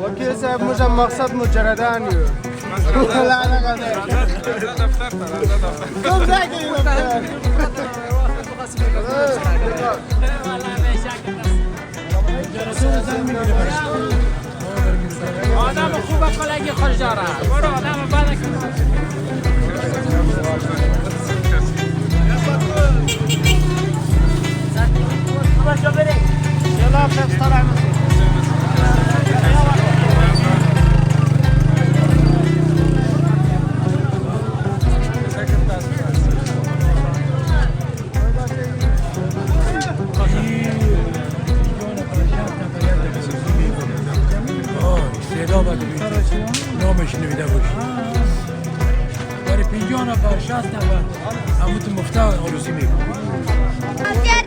وكيل صاحب مجا مقصد مجردان يو لا لا قدر كم ذاكي آدم خوبه کلاگی خرجاره برو آدم بعد نامش نویده باشی برای 50 نفر 60 نفر همون تو مفتاح آرزی میکنم